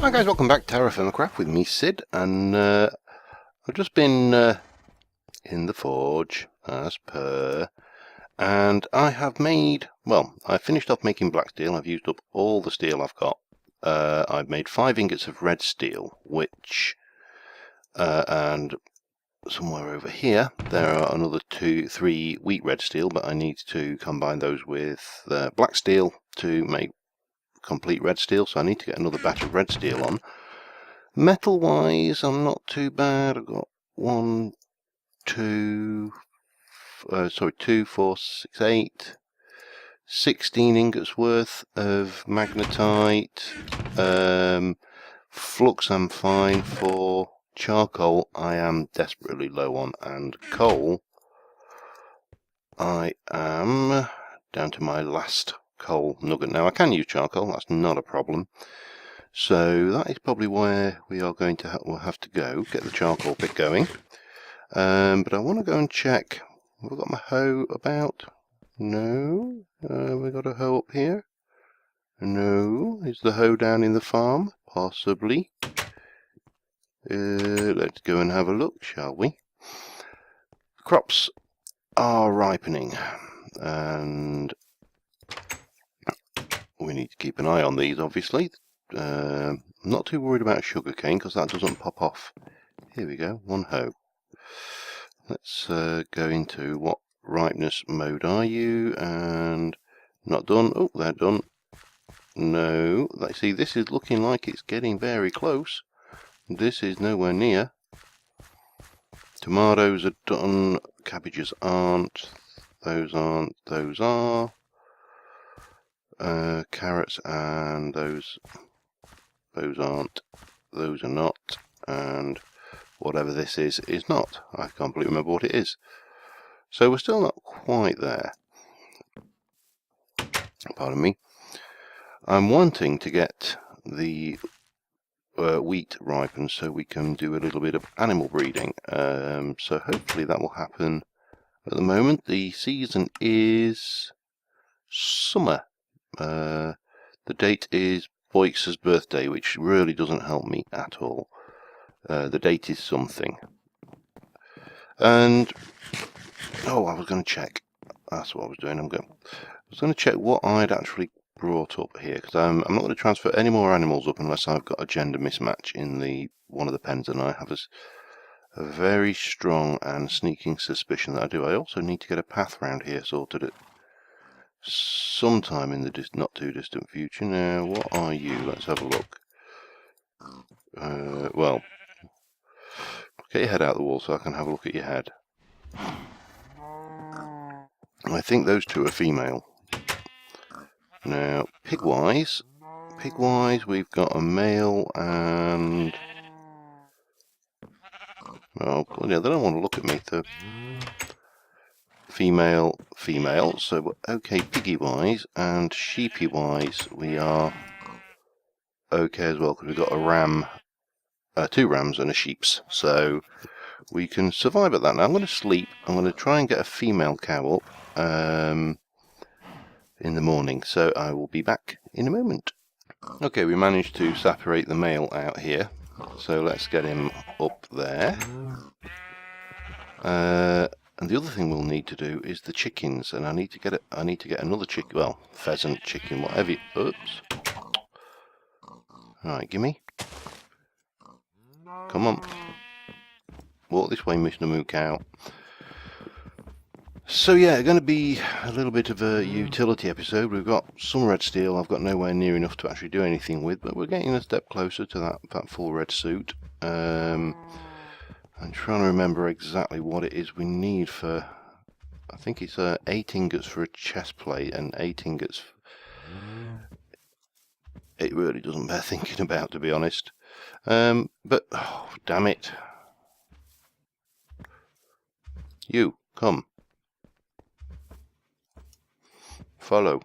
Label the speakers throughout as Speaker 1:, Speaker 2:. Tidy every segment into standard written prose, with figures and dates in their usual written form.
Speaker 1: Hi guys, welcome back to TerraFirmaCraft with me, Sid, and I've just been in the forge, as per, and I have made, well, I finished off making black steel. I've used up all the steel I've got. I've made 5 ingots of red steel, which, and somewhere over here, there are another 3 wheat red steel, but I need to combine those with black steel to make complete red steel, so I need to get another batch of red steel on. Metal wise, I'm not too bad. I've got 2, 4, 6, 8, 16 ingots worth of magnetite. Flux I'm fine for. Charcoal I am desperately low on, and coal I am down to my last coal nugget. Now I can use charcoal, that's not a problem. So that is probably where we are going to we'll have to go, get the charcoal bit going. But I want to go and check. Have I got my hoe about? No. We got a hoe up here? No. Is the hoe down in the farm? Possibly. Let's go and have a look, shall we? Crops are ripening, and we need to keep an eye on these, obviously. I'm not too worried about sugarcane because that doesn't pop off. Here we go, 1 hoe. Let's go into what ripeness mode are you? And not done. Oh, they're done. No, let's see, this is looking like it's getting very close. This is nowhere near. Tomatoes are done. Cabbages aren't. Those aren't. Those are. Carrots and those aren't. Those are not. And whatever this is not. I can't really remember what it is. So we're still not quite there. Pardon me. I'm wanting to get the wheat ripened so we can do a little bit of animal breeding. So hopefully that will happen. At the moment the season is summer. The date is Boix's birthday, which really doesn't help me at all. The date is something. And oh, I was going to check. That's what I was doing. I was going to check what I'd actually brought up here, because I'm not going to transfer any more animals up unless I've got a gender mismatch in one of the pens, and I have a very strong and sneaking suspicion that I do. I also need to get a path round here sorted at sometime in the not too distant future. Now, what are you? Let's have a look. Well, get your head out of the wall so I can have a look at your head. I think those 2 are female. Now, pig-wise, we've got a male and... Oh, yeah, they don't want to look at me. The female, so we're okay piggy-wise, and sheepy-wise, we are okay as well, because we've got a ram, 2 rams and a sheep's, so we can survive at that. Now, I'm going to sleep. I'm going to try and get a female cow up in the morning, so I will be back in a moment. Okay, we managed to separate the male out here, so let's get him up there. And the other thing we'll need to do is the chickens, and I need to get another chicken, well, pheasant, chicken, whatever. Oops. Right, gimme. Come on. Walk this way, Mr. Moo Cow. So yeah, going to be a little bit of a utility episode. We've got some red steel I've got nowhere near enough to actually do anything with, but we're getting a step closer to that full red suit. I'm trying to remember exactly what it is we need for... I think it's 8 ingots for a chest plate and 8 ingots... It really doesn't bear thinking about, to be honest. But, oh, damn it. You, come. Follow.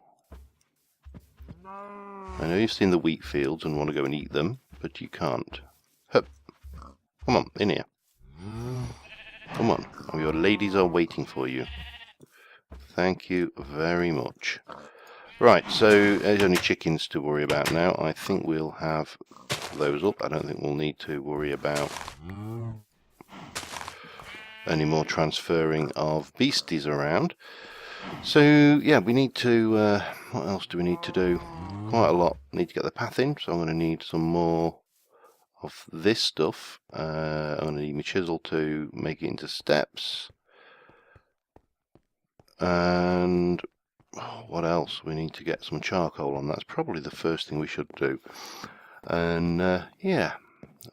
Speaker 1: I know you've seen the wheat fields and want to go and eat them, but you can't. Hup. Come on, in here. Come on, your ladies are waiting for you. Thank you very much. Right, so there's only chickens to worry about now. I think we'll have those up. I don't think we'll need to worry about any more transferring of beasties around. So yeah, we need to, what else do we need to do? Quite a lot. Need to get the path in, so I'm going to need some more of this stuff. I'm going to need my chisel to make it into steps. And what else? We need to get some charcoal on. That's probably the first thing we should do. And yeah,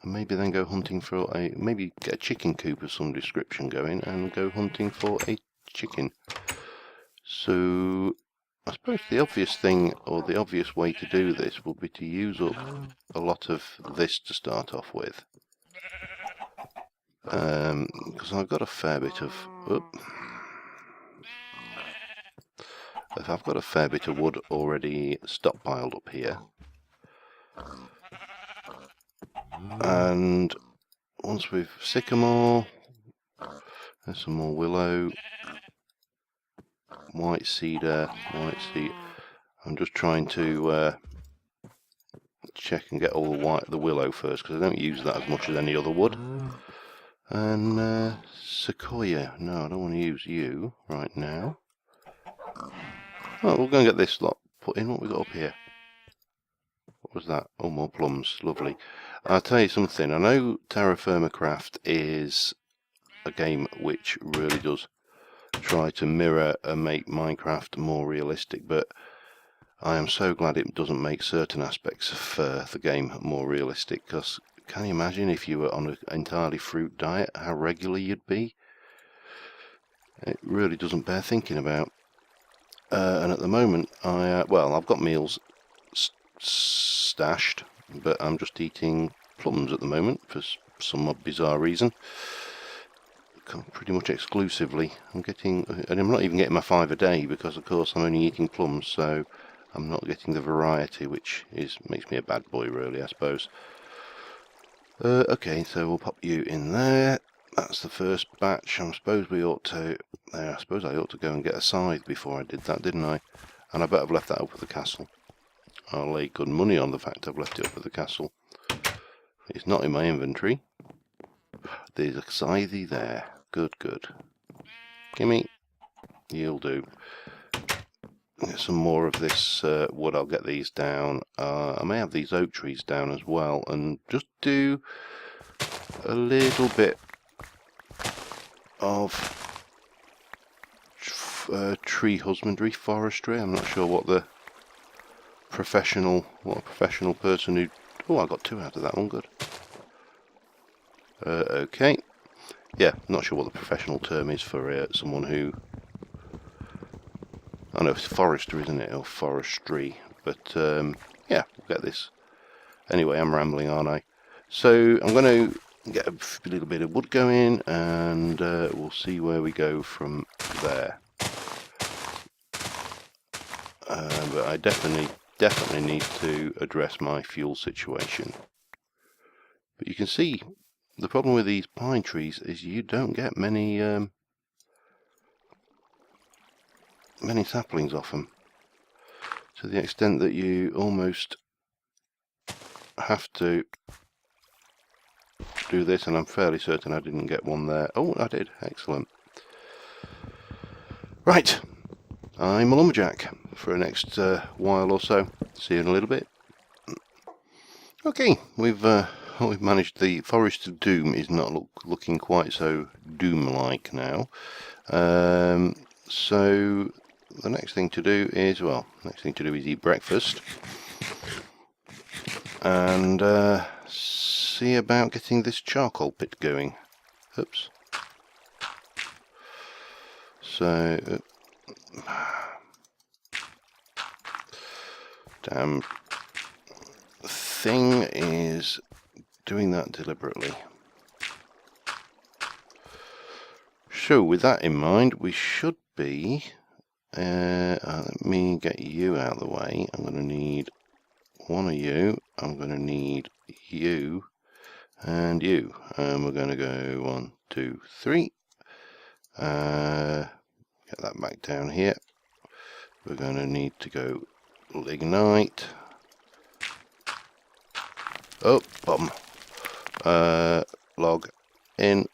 Speaker 1: maybe then go hunting for maybe get a chicken coop of some description going and go hunting for a chicken. So I suppose the obvious thing, or the obvious way to do this, will be to use up a lot of this to start off with. Because I've got a fair bit of... I've got a fair bit of wood already stockpiled up here. And once we've sycamore, there's some more willow, white cedar. I'm just trying to check and get all the willow first, because I don't use that as much as any other wood. And sequoia. No, I don't want to use you right now. Oh, we're going to get this lot put in. What we got up here? What was that? Oh, more plums. Lovely. I'll tell you something. I know TerraFirmaCraft is a game which really does try to mirror and make Minecraft more realistic, but I am so glad it doesn't make certain aspects of the game more realistic, because can you imagine if you were on an entirely fruit diet, how regular you'd be? It really doesn't bear thinking about. And at the moment, well, I've got meals stashed, but I'm just eating plums at the moment for some bizarre reason. Pretty much exclusively. And I'm not even getting my 5 a day, because of course I'm only eating plums, so I'm not getting the variety, which makes me a bad boy, really, I suppose. Okay, so we'll pop you in there. That's the first batch. I suppose I ought to go and get a scythe before I did that, didn't I? And I bet I've left that up at the castle. I'll lay good money on the fact I've left it up at the castle. It's not in my inventory. There's a scythe there. Good, good. Gimme. You'll do. Get some more of this wood. I'll get these down. I may have these oak trees down as well, and just do a little bit of tree husbandry, forestry. I'm not sure what a professional person who... Oh, I got 2 out of that one. Good. Okay. Yeah, not sure what the professional term is for someone who... I know it's forester, isn't it, or forestry, but yeah, we'll get this. Anyway, I'm rambling, aren't I? So I'm going to get a little bit of wood going, and we'll see where we go from there. But I definitely need to address my fuel situation. But you can see the problem with these pine trees is you don't get many saplings off them, to the extent that you almost have to do this, and I'm fairly certain I didn't get one there. Oh, I did. Excellent. Right, I'm a lumberjack for the next while or so. See you in a little bit. Okay, we've managed. The Forest of Doom is not looking quite so doom-like now. So the next thing to do is, eat breakfast and see about getting this charcoal pit going. Oops. So, damn thing is doing that deliberately. So, with that in mind, we should be... let me get you out of the way. I'm going to need one of you. I'm going to need you and you. And we're going to go 1, 2, 3. Get that back down here. We're going to need to go ignite. Oh, bottom. Log in.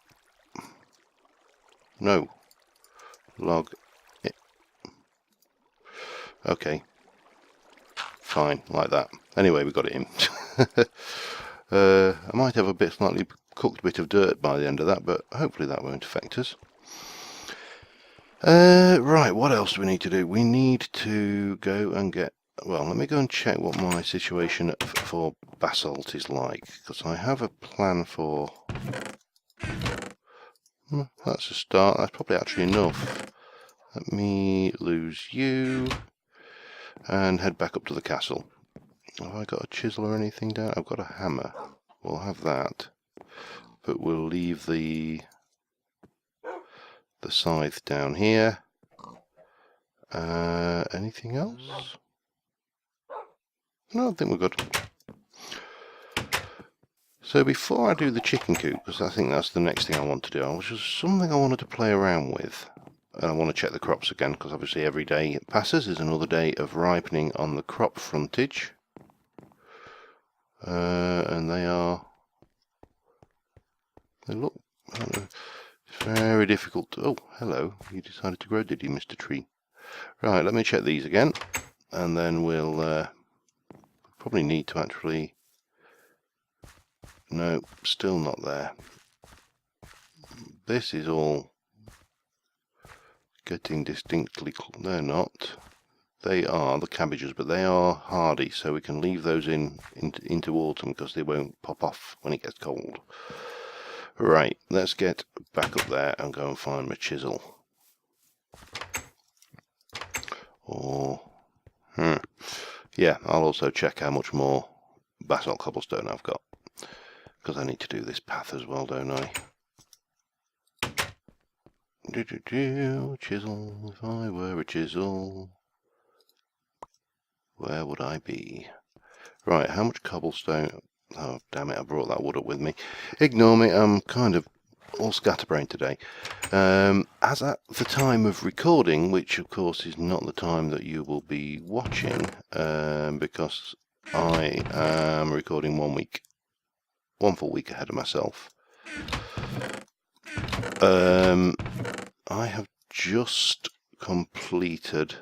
Speaker 1: No. Log in. Okay. Fine, like that. Anyway, we got it in. I might have a slightly cooked bit of dirt by the end of that, but hopefully that won't affect us. Right, what else do we need to do? We need to go and get... Well, let me go and check what my situation for basalt is like, because I have a plan for... That's a start. That's probably actually enough. Let me lose you and head back up to the castle. Have I got a chisel or anything down? I've got a hammer. We'll have that, but we'll leave the scythe down here. Anything else? No, I think we're good. So before I do the chicken coop, because I think that's the next thing I want to do, which is something I wanted to play around with. And I want to check the crops again, because obviously every day it passes is another day of ripening on the crop frontage. And they look, I don't know, it's very difficult to, oh, hello, you decided to grow, did you, Mr. Tree? Right, let me check these again, and then we'll probably need to actually, no, still not there. This is all getting distinctly, they're not. They are the cabbages, but they are hardy, so we can leave those into autumn because they won't pop off when it gets cold. Right, let's get back up there and go and find my chisel. Or, yeah, I'll also check how much more basalt cobblestone I've got, because I need to do this path as well, don't I? Chisel, if I were a chisel, where would I be? Right, how much cobblestone? Oh, damn it, I brought that wood up with me. Ignore me, I'm kind of all scatterbrained today. As at the time of recording, which of course is not the time that you will be watching, because I am recording 1 week, one full week ahead of myself. I have just completed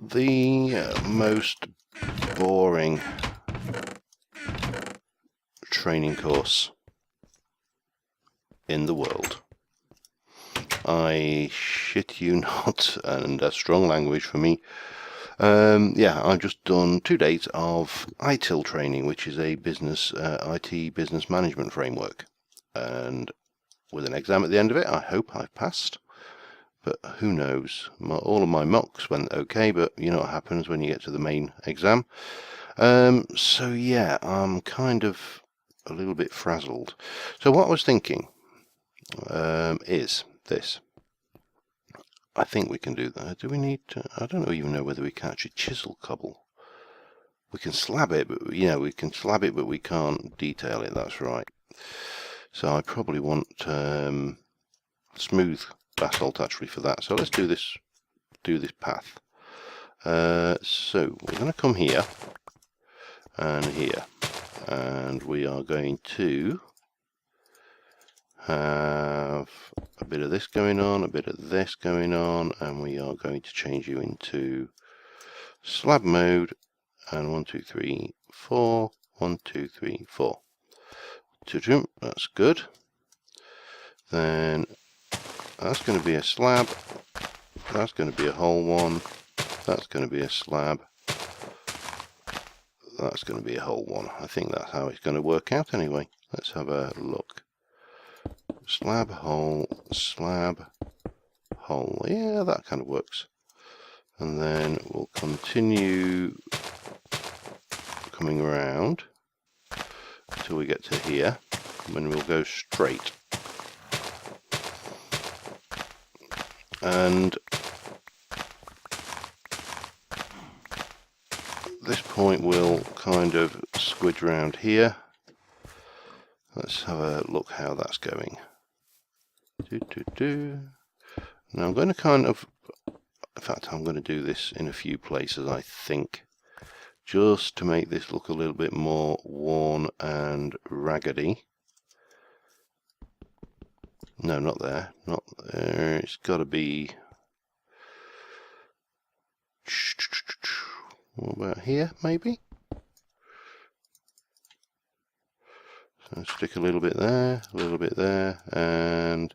Speaker 1: the most boring training course in the world. I shit you not, and a strong language for me. Yeah, I've just done 2 days of ITIL training, which is a business IT business management framework, and with an exam at the end of it. I hope I've passed, but who knows. All of my mocks went okay, but you know what happens when you get to the main exam. So yeah, I'm kind of a little bit frazzled. So what I was thinking is this. I think we can do that. Do we need to, I don't even know whether we can actually chisel cobble. We can slab it, but you know, we can slab it, but we can't detail it. That's right. So I probably want smooth basalt actually for that. So let's do this path. So we're going to come here and here, and we are going to have a bit of this going on, a bit of this going on, and we are going to change you into slab mode. And 1, 2, 3, 4. 1, 2, 3, 4. That's good. Then that's going to be a slab. That's going to be a whole one. That's going to be a slab. That's going to be a whole one. I think that's how it's going to work out anyway. Let's have a look. Slab, hole, slab, hole. Yeah, that kind of works. And then we'll continue coming around until we get to here, and then we'll go straight. And this point we'll kind of squidge around here. Let's have a look how that's going. Now I'm going to kind of In fact, I'm going to do this in a few places, I think, just to make this look a little bit more worn and raggedy. No, not there. Not there. It's got to be... What about here, maybe? So stick a little bit there, and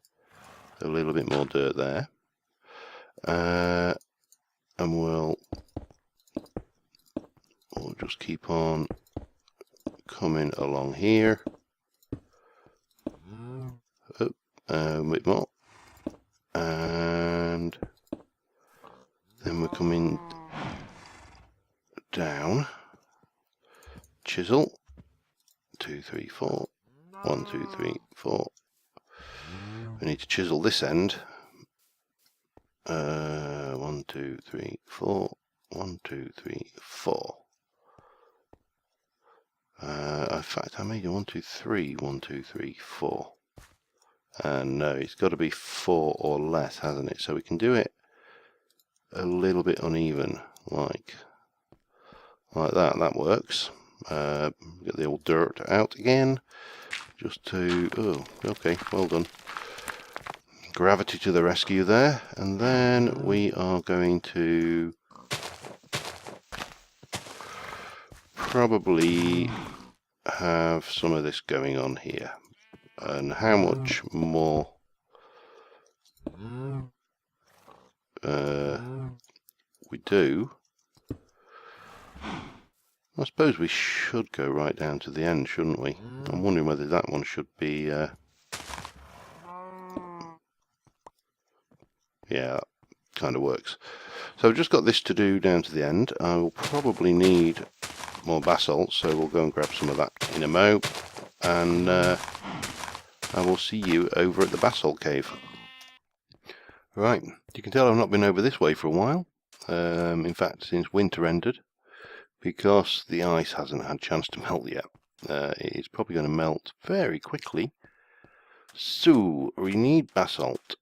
Speaker 1: a little bit more dirt there. And we'll just keep on coming along here. A bit more. And then we're coming down. Chisel. 2, 3, 4. 1, 2, 3, 4. We need to chisel this end. 1, 2, 3, 4. 1, 2, 3, 4. In fact, I made a 1, 2, 3. 1, 2, 3, 4. And no, it's got to be 4 or less, hasn't it? So we can do it a little bit uneven, like that. That works. Get the old dirt out again, just to... Oh, okay, well done. Gravity to the rescue there. And then we are going to probably have some of this going on here. And how much more we do, I suppose we should go right down to the end, shouldn't we? I'm wondering whether that one should be... Yeah, kind of works. So I've just got this to do down to the end. I will probably need more basalt, so we'll go and grab some of that in a mo. And I will see you over at the basalt cave. Right, you can tell I've not been over this way for a while. In fact, since winter ended, because the ice hasn't had a chance to melt yet. It's probably going to melt very quickly. So we need basalt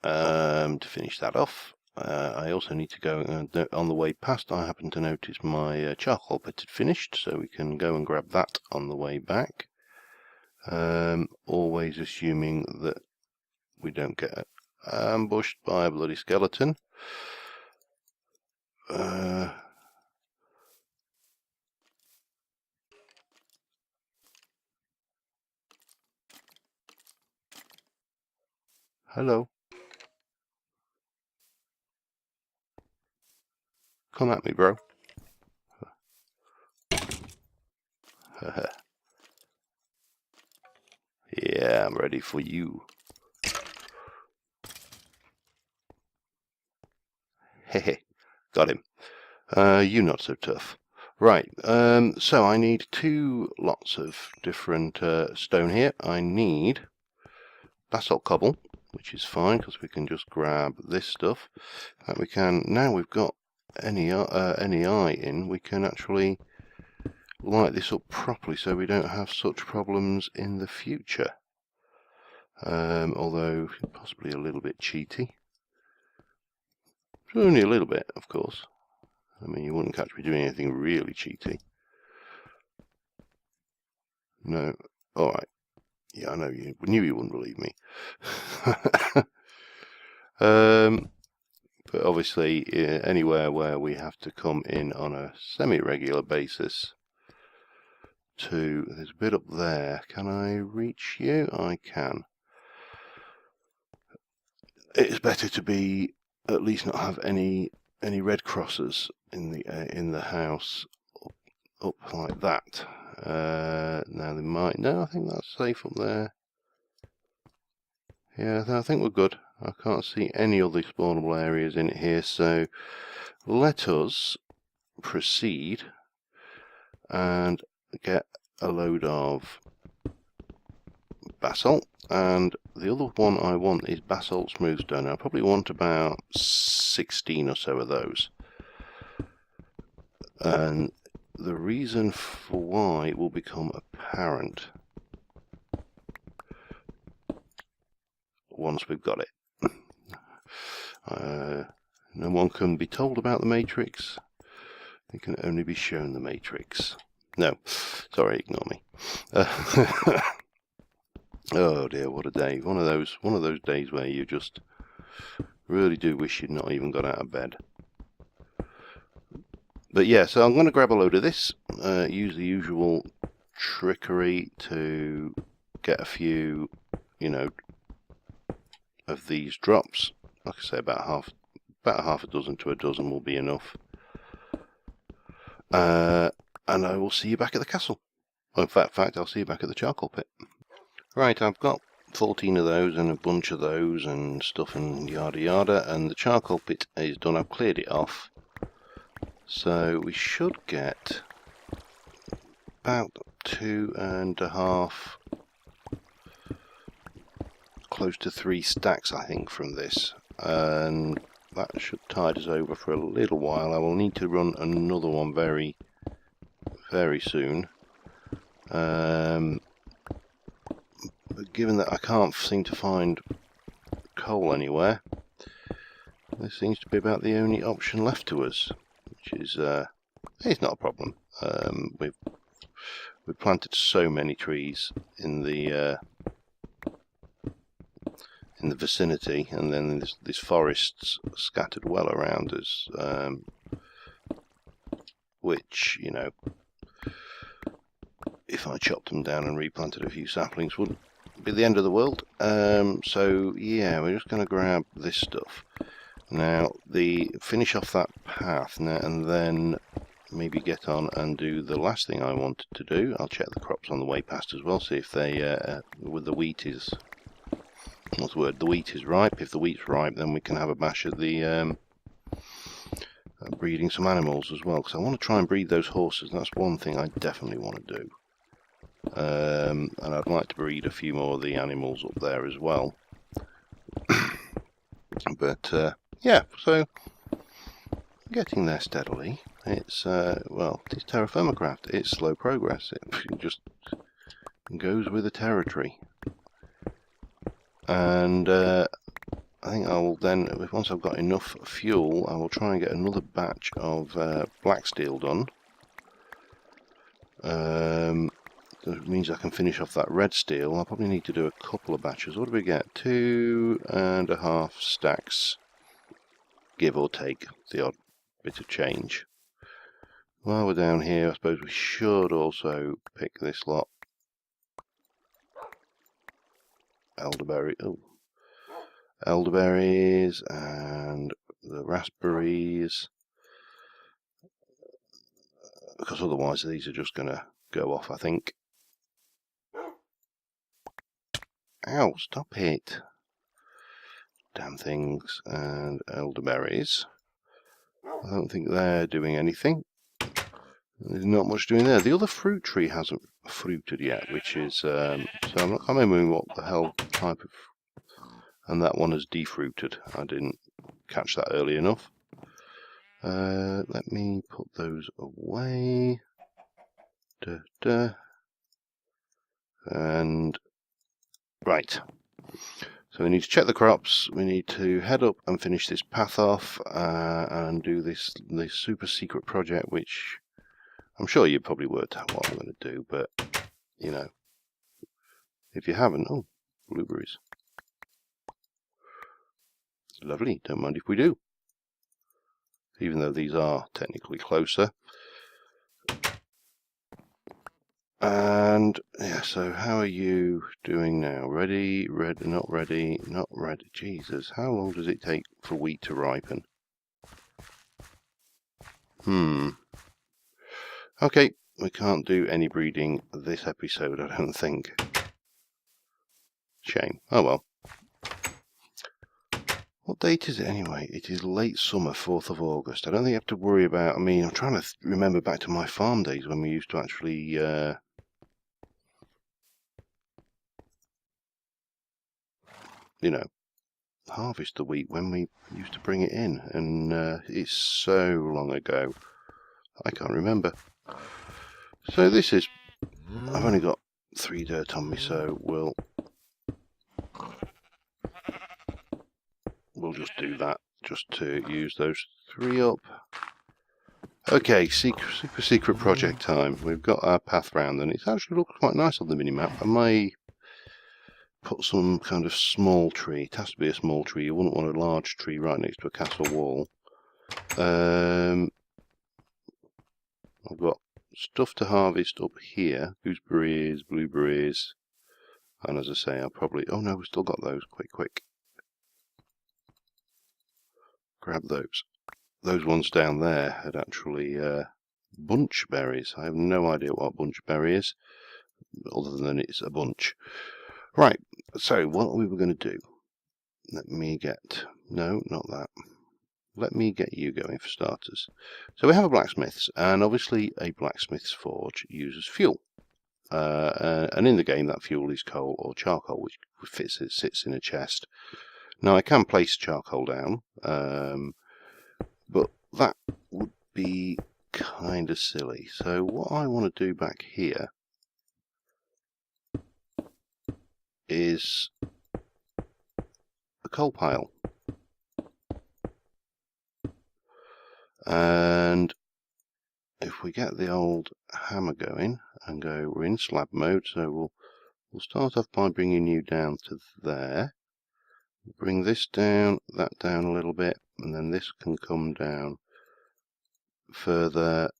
Speaker 1: to finish that off. I also need to go on the way past. I happen to notice my charcoal pit had finished, so we can go and grab that on the way back. Always assuming that we don't get ambushed by a bloody skeleton. Hello. Come at me, bro. Yeah, I'm ready for you. Hehe, got him. You not so tough. Right, so I need 2 lots of different stone here. I need basalt cobble, which is fine because we can just grab this stuff. We can, now we've got NEI in, we can actually light this up properly so we don't have such problems in the future. Although possibly a little bit cheaty. Only a little bit, of course. I mean, you wouldn't catch me doing anything really cheaty. No. Alright. Yeah, I know you knew you wouldn't believe me. But obviously, anywhere where we have to come in on a semi-regular basis to... There's a bit up there. Can I reach you? I can. It's better to be... at least not have any red crosses in the house up like that. Now they might. No, I think that's safe up there. Yeah, I think we're good. I can't see any other spawnable areas in it here, so let us proceed and get a load of basalt. And the other one I want is basalt smoothstone. I probably want about 16 or so of those. And the reason for why will become apparent once we've got it. No one can be told about the Matrix. It can only be shown the Matrix. No, sorry, ignore me. Oh dear, what a day! One of those days where you just really do wish you'd not even got out of bed. But yeah, so I'm going to grab a load of this. Use the usual trickery to get a few, you know, of these drops. Like I say, about half a dozen to a dozen will be enough. And I will see you back at the castle. Well, in fact, I'll see you back at the charcoal pit. Right, I've got 14 of those and a bunch of those and stuff and yada yada, and the charcoal pit is done. I've cleared it off. So we should get about 2.5, close to 3 stacks, I think, from this. And that should tide us over for a little while. I will need to run another one very, very soon. But given that I can't seem to find coal anywhere, this seems to be about the only option left to us, which is it's not a problem. We've planted so many trees in the vicinity, and then there's forests scattered well around us, which, you know, if I chopped them down and replanted a few saplings, wouldn't be the end of the world. So yeah, we're just going to grab this stuff now, finish off that path now, and then maybe get on and do the last thing I wanted to do. I'll check the crops on the way past as well, see if they with the wheat is, what's the word, the wheat is ripe. If the wheat's ripe, then we can have a bash at the breeding some animals as well, because I want to try and breed those horses. That's one thing I definitely want to do. And I'd like to breed a few more of the animals up there as well. But yeah, so getting there steadily. It's well, it's TerraFirmaCraft. It's slow progress. It just goes with the territory. And I think I will then, once I've got enough fuel, I will try and get another batch of black steel done. That means I can finish off that red steel. I'll probably need to do a couple of batches. What do we get? 2.5 stacks, give or take the odd bit of change. While we're down here, I suppose we should also pick this lot. Elderberries and the raspberries, because otherwise these are just going to go off, I think. Ow, stop it. Damn things. And elderberries. I don't think they're doing anything. There's not much doing there. The other fruit tree hasn't fruited yet, which is, so I'm not remembering what the hell type of, and that one has defruited. I didn't catch that early enough. Let me put those away. And right, so we need to check the crops. We need to head up and finish this path off and do this super secret project, which I'm sure you probably worked out what I'm going to do, but you know, if you haven't, oh, blueberries, lovely. Don't mind if we do, even though these are technically closer. And yeah, so how are you doing now? Ready, not ready, not ready. Jesus, how long does it take for wheat to ripen? Okay, we can't do any breeding this episode, I don't think. Shame. Oh well. What date is it anyway? It is late summer, 4th of August. I don't think you have to worry about, I mean, I'm trying to remember back to my farm days when we used to actually you know, harvest the wheat when we used to bring it in, and it's so long ago I can't remember. So this is, I've only got 3 dirt on me, so we'll just do that just to use those 3 up. Okay, super secret project time. We've got our path round, and it's actually looks quite nice on the minimap. I may put some kind of small tree. It has to be a small tree. You wouldn't want a large tree right next to a castle wall. I've got stuff to harvest up here. Gooseberries, blueberries. And as I say, I'll probably... Oh no, we've still got those. Quick. Grab those. Those ones down there had actually bunch berries. I have no idea what a bunch berry is, other than it's a bunch. Right, so what we were going to do... Let me get... No, not that. Let me get you going for starters. So we have a blacksmith's, and obviously a blacksmith's forge uses fuel. And in the game that fuel is coal or charcoal, which sits in a chest. Now I can place charcoal down, but that would be kind of silly. So what I want to do back here is a coal pile. And if we get the old hammer going and go, we're in slab mode, so we'll start off by bringing you down to there. Bring this down, that down a little bit, and then this can come down further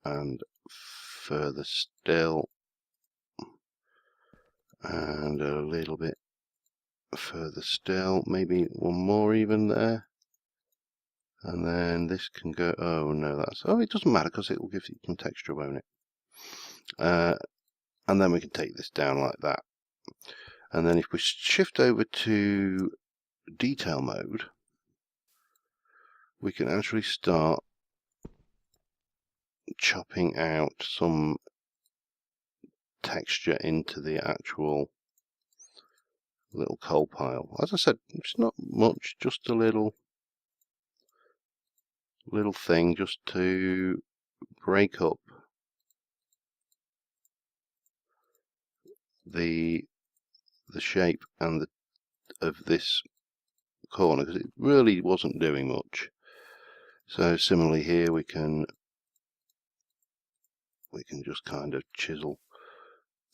Speaker 1: and further still, and a little bit further still, maybe one more even there. And then this can go, oh no, it doesn't matter because it will give you some texture, won't it? And then we can take this down like that. And then if we shift over to detail mode, we can actually start chopping out some texture into the actual little coal pile. As I said, it's not much, just a little thing just to break up the shape and of this corner, because it really wasn't doing much. So similarly here we can just kind of chisel.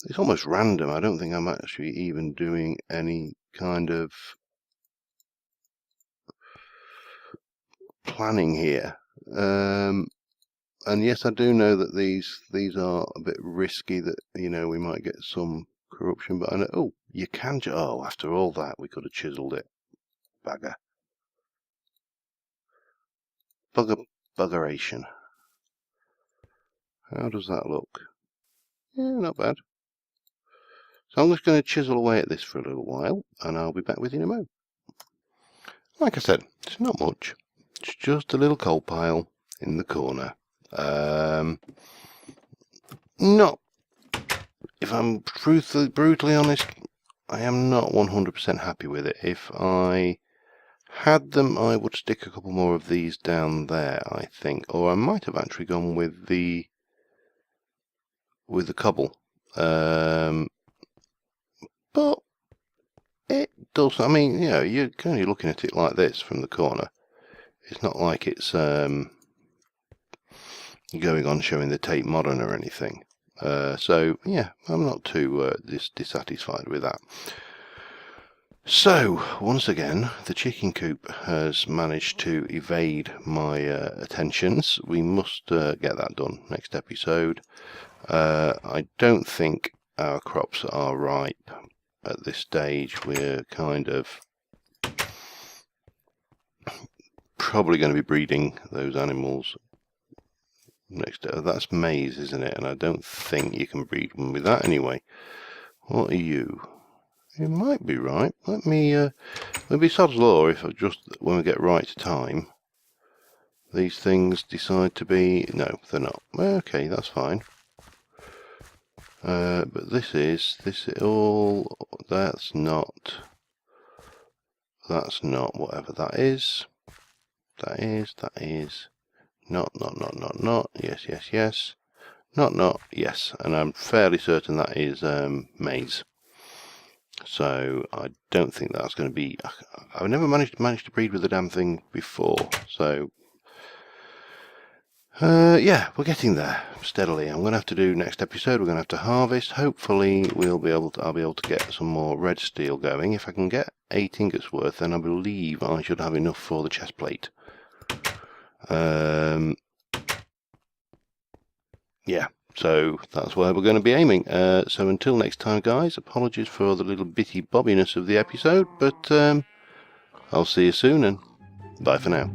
Speaker 1: It's almost random. I don't think I'm actually even doing any kind of planning here. And yes, I do know that these are a bit risky, that we might get some corruption, but I know, oh, you can after all that we could have chiseled it. Buggeration. How does that look? Yeah, not bad. So I'm just going to chisel away at this for a little while, and I'll be back with you in a moment. Like I said, it's not much. It's just a little coal pile in the corner. Not, if I'm brutally honest, I am not 100% happy with it. If I had them, I would stick a couple more of these down there, I think, or I might have actually gone with the cobble. But it does. I mean, you're only looking at it like this from the corner. It's not like it's going on showing the Tate Modern or anything. So yeah, I'm not too dissatisfied with that. So once again, the chicken coop has managed to evade my attentions. We must get that done next episode. I don't think our crops are ripe at this stage. We're kind of probably going to be breeding those animals next. That's maize, isn't it? And I don't think you can breed them with that anyway. What are you? You might be right. Let me maybe sod's law if just when we get right time these things decide to be... No, they're not. Okay, that's fine. But this is all... That's not whatever that is. That is. Not. Yes. Not, yes. And I'm fairly certain that is maize. So I don't think that's going to be... I've never managed to breed with the damn thing before, so... yeah, we're getting there steadily. I'm going to have to do next episode. We're going to have to harvest. Hopefully, I'll be able to get some more red steel going. If I can get 8 ingots worth, then I believe I should have enough for the chest plate. Yeah, so that's where we're going to be aiming. So until next time, guys. Apologies for the little bitty bobbiness of the episode, but I'll see you soon, and bye for now.